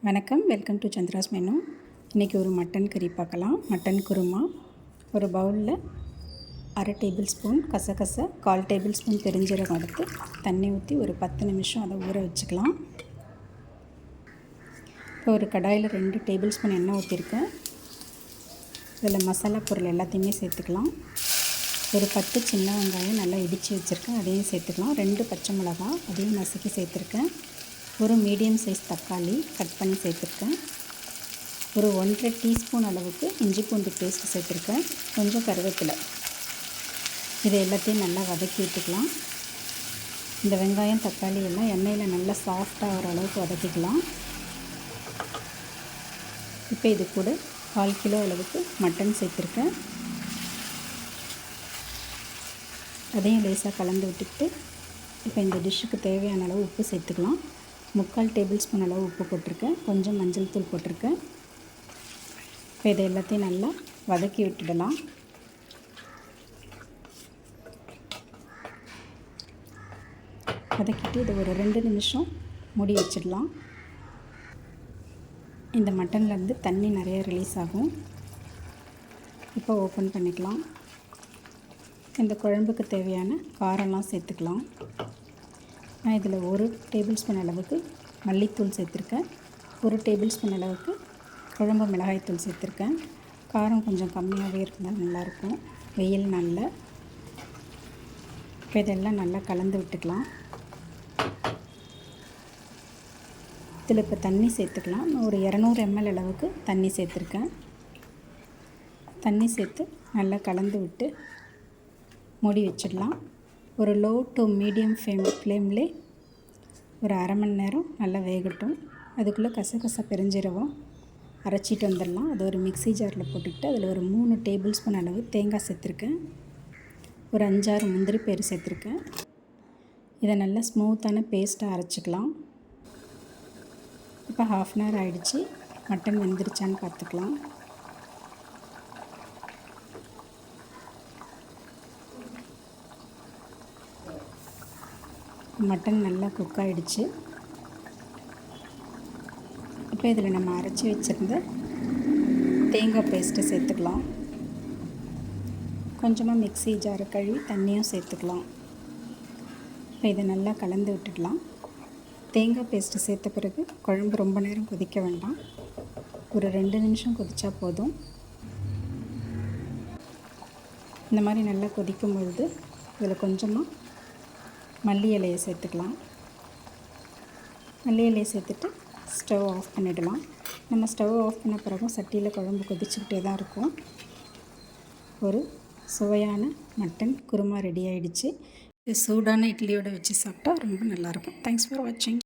வணக்கம், welcome to Chandra's menu. இன்றைக்கி ஒரு மட்டன் கறி பார்க்கலாம். மட்டன் குருமா. ஒரு பவுலில் அரை டேபிள் ஸ்பூன் கசகசை, 1/4 டேபிள் ஸ்பூன் பெருஞ்சீரகம் எடுத்து தண்ணி ஊற்றி ஒரு 10 நிமிஷம் அதை ஊற வச்சுக்கலாம். இப்போ ஒரு கடாயில் 2 டேபிள் ஸ்பூன் எண்ணெய் ஊற்றிருக்கேன். இதில் மசாலா பொருள் எல்லாத்தையுமே சேர்த்துக்கலாம். ஒரு 10 சின்ன வெங்காயம் நல்லா இடித்து வச்சுருக்கேன், அதையும் சேர்த்துக்கலாம். 2 பச்சை மிளகாய் அதையும் நசுக்கி சேர்த்துருக்கேன். ஒரு மீடியம் சைஸ் தக்காளி கட் பண்ணி சேர்த்துருக்கேன். ஒரு 1/2 டீஸ்பூன் அளவுக்கு இஞ்சி பூண்டு பேஸ்ட்டு சேர்த்துருக்கேன். கொஞ்சம் கருவேப்பிலை. இதை எல்லாத்தையும் நல்லா வதக்கி விட்டுக்கலாம். இந்த வெங்காயம் தக்காளி எல்லாம் எண்ணெயில் நல்லா சாஃப்டாக வர அளவுக்கு வதக்கிக்கலாம். இப்போ இது கூட 1/4 கிலோ அளவுக்கு மட்டன் சேர்த்துருக்கேன். அதையும் லேசாக கலந்து விட்டுக்கிட்டு இப்போ இந்த டிஷ்ஷுக்கு தேவையான அளவு உப்பு சேர்த்துக்கலாம். 3/4 டேபிள் ஸ்பூன் அளவு உப்பு போட்டிருக்கேன். கொஞ்சம் மஞ்சள் தூள் போட்டிருக்கேன். இப்போ இதை எல்லாத்தையும் நல்லா வதக்கி விட்டுடலாம். வதக்கிட்டு இதை ஒரு 2 நிமிஷம் மூடி வச்சிடலாம். இந்த மட்டன்லேருந்து தண்ணி நிறைய ரிலீஸ் ஆகும். இப்போ ஓப்பன் பண்ணிக்கலாம். இந்த குழம்புக்கு தேவையான காரம்லாம் சேர்த்துக்கலாம். நான் இதில் 1 டேபிள் ஸ்பூன் அளவுக்கு மல்லித்தூள் சேர்த்துருக்கேன். 1 டேபிள் ஸ்பூன் அளவுக்கு குழம்பு மிளகாய்த்தூள் சேர்த்துருக்கேன். காரம் கொஞ்சம் கம்மியாகவே இருந்தால் நல்லாயிருக்கும் வெயில் நாளில். இப்போ இதெல்லாம் நல்லா கலந்து விட்டுக்கலாம். இதில் இப்போ தண்ணி சேர்த்துக்கலாம். நான் ஒரு 200 ml அளவுக்கு தண்ணி சேர்த்துருக்கேன். தண்ணி சேர்த்து நல்லா கலந்து விட்டு மூடி வச்சிடலாம். ஒரு லோ டு மீடியம் ஃப்ளேம்லே ஒரு அரை மணி நேரம் நல்லா வேகட்டும். அதுக்குள்ளே கசகசை பெருஞ்சீரகம் அரைச்சிட்டு வந்துடலாம். அது ஒரு மிக்ஸி ஜாரில் போட்டுக்கிட்டு அதில் ஒரு 3 டேபிள் ஸ்பூன் அளவு தேங்காய் சேர்த்துருக்கேன். ஒரு 5-6 முந்திரி பயிறு சேர்த்துருக்கேன். இதை நல்லா ஸ்மூத்தான பேஸ்ட்டாக அரைச்சிக்கலாம். இப்போ 1/2 அன் ஹவர் ஆகிடுச்சு. மட்டன் வெந்துருச்சான்னு பார்த்துக்கலாம். மட்டன் நல்லா குக் ஆகிடுச்சு. இப்போ இதில் நம்ம அரைச்சி வச்சுருந்த தேங்காய் பேஸ்ட்டை சேர்த்துக்கலாம். கொஞ்சமாக மிக்ஸி ஜாரை கழுவி தண்ணியும் சேர்த்துக்கலாம். இப்போ இதை நல்லா கலந்து விட்டுடலாம். தேங்காய் பேஸ்ட்டு சேர்த்த பிறகு குழம்பு ரொம்ப நேரம் கொதிக்க வேண்டாம். ஒரு 2 நிமிஷம் கொதித்தா போதும். இந்த மாதிரி நல்லா கொதிக்கும் பொழுது இதில் கொஞ்சமாக மல்லி இலையை சேர்த்துக்கலாம். மல்லி இலையை சேர்த்துட்டு ஸ்டவ் ஆஃப் பண்ணிடலாம். நம்ம ஸ்டவ் ஆஃப் பண்ண பிறகும் சட்டியில் குழம்பு கொதிச்சுக்கிட்டே தான் இருக்கும். ஒரு சுவையான மட்டன் குருமா ரெடி ஆகிடுச்சு. இது சூடான இட்லியோடு வச்சு சாப்பிட்டா ரொம்ப நல்லாயிருக்கும். தேங்க்ஸ் ஃபார் வாட்சிங்.